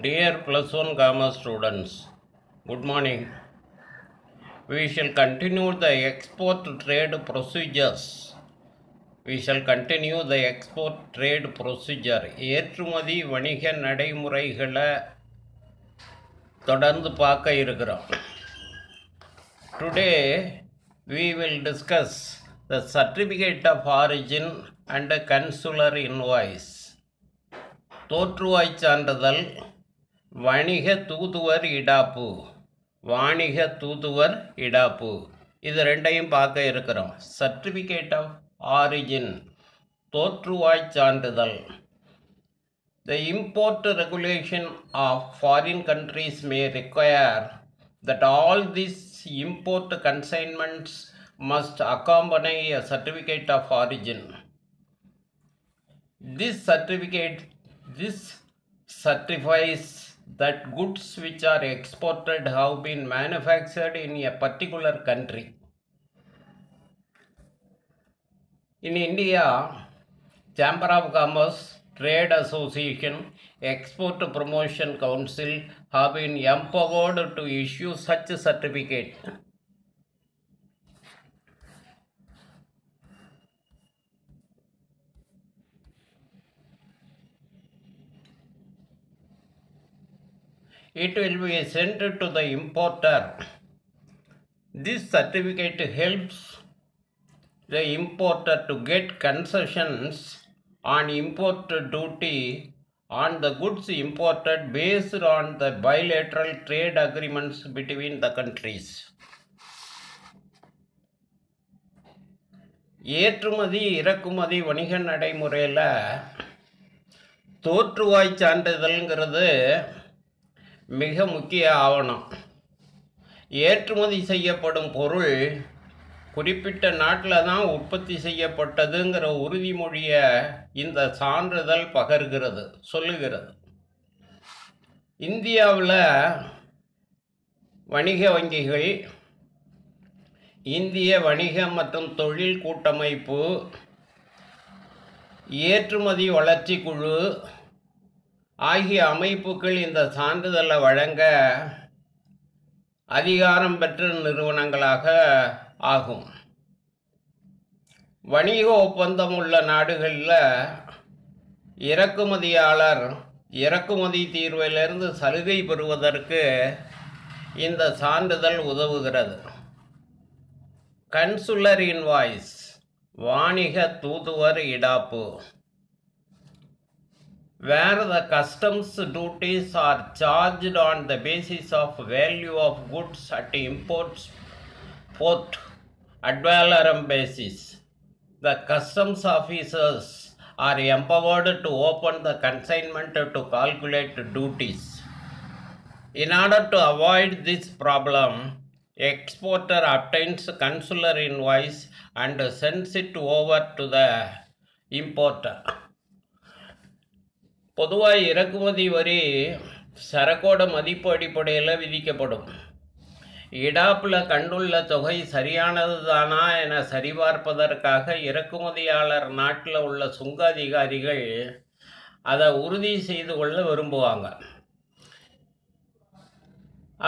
Dear plus one commerce students, good morning. We shall continue the export trade procedures. ஏற்றுமதி வணிக நடைமுறைகளை தொடர்ந்து பார்க்க இருக்கிறோம். Today we will discuss the certificate of origin and a consular invoice. தோற்றுவாய் சான்றிதழ், வணிக தூதுவர் இடாப்பு, இது ரெண்டையும் பார்க்க இருக்கிறோம். சர்டிஃபிகேட் ஆஃப் ஆரிஜின், தோற்றுவாய் சான்றிதழ். The import regulation of foreign countries may require that all these import consignments must accompany a certificate of origin. This certifies that goods which are exported have been manufactured in a particular country. In India, Chamber of Commerce, Trade Association, Export Promotion Council have been empowered to issue such a certificate. It will be sent to the importer. This certificate helps the importer to get concessions on import duty on the goods imported based on the bilateral trade agreements between the countries. ஏற்றுமதி இறக்குமதி வணிக நடைமுறையில் தோற்றுவாய் சான்றிதழ்ங்கிறது மிக முக்கிய ஆவணம். ஏற்றுமதி செய்யப்படும் பொருள் குறிப்பிட்ட நாட்டில் தான் உற்பத்தி செய்யப்பட்டதுங்கிற உறுதிமொழியை இந்த சான்றிதழ் சொல்லுகிறது. இந்தியாவில் வணிக வங்கிகள், இந்திய வணிக மற்றும் தொழில் கூட்டமைப்பு, ஏற்றுமதி வளர்ச்சி குழு ஆகிய அமைப்புகள் இந்த சான்றிதழை வழங்க அதிகாரம் பெற்ற நிறுவனங்களாக ஆகும். வணிக ஒப்பந்தம் உள்ள நாடுகளில் இறக்குமதியாளர் இறக்குமதி தீர்விலிருந்து சலுகை பெறுவதற்கு இந்த சான்றிதழ் உதவுகிறது. கன்சுலர் இன்வாய்ஸ், வாணிக தூதுவர் இடாப்பு. Where the customs duties are charged on the basis of value of goods at imports port ad valorem basis, the customs officers are empowered to open the consignment to calculate duties. In order to avoid this problem, exporter obtains consular invoice and sends it over to the importer. பொதுவாக இறக்குமதி வரி சரக்கோட மதிப்பு அடிப்படையில் விதிக்கப்படும். இடாப்பில் கண்டுள்ள தொகை சரியானது தானா என சரிபார்ப்பதற்காக இறக்குமதியாளர் நாட்டில் உள்ள சுங்க அதிகாரிகள் அதை உறுதி செய்து கொள்ள விரும்புவாங்க.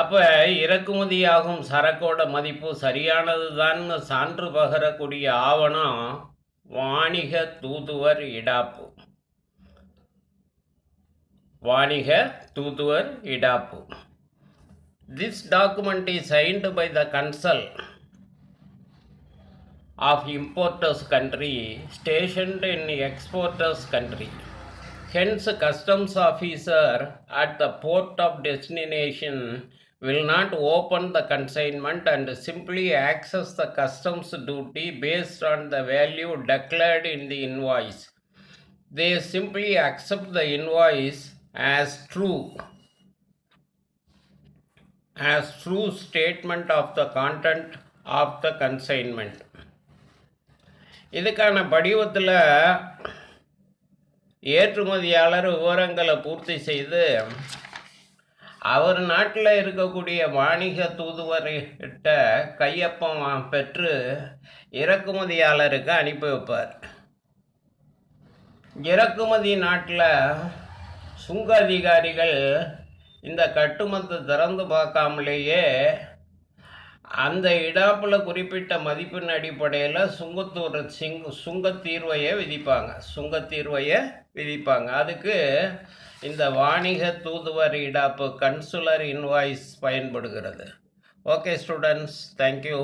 அப்போ இறக்குமதியாகும் சரக்கோட மதிப்பு சரியானது தான் சான்று பகரக்கூடிய ஆவணம் வாணிக தூதுவர் இடாப்பு. This document is signed by the consul of importer's country stationed in exporter's country. Hence, customs officer at the port of destination will not open the consignment and simply access the customs duty based on the value declared in the invoice. They simply accept the invoice as true statement of the content of the consignment. இதுக்கான படிவத்தில் ஏற்றுமதியாளர் விவரங்களை பூர்த்தி செய்து அவர் நாட்டில் இருக்கக்கூடிய வாணிக தூதுவர்கிட்ட கையொப்பம் பெற்று இறக்குமதியாளருக்கு அனுப்பி வைப்பார். இறக்குமதி நாட்டில் சுங்க அதிகாரிகள் இந்த கட்டுமத்தை திறந்து பார்க்காமலேயே அந்த இடாப்பில் குறிப்பிட்ட மதிப்பின் அடிப்படையில் சுங்கத்தீர்வையை விதிப்பாங்க. அதுக்கு இந்த வாணிக தூதுவர் இடாப்பு கன்சுலர் இன்வாய்ஸ் பயன்படுகிறது. Okay students, thank you.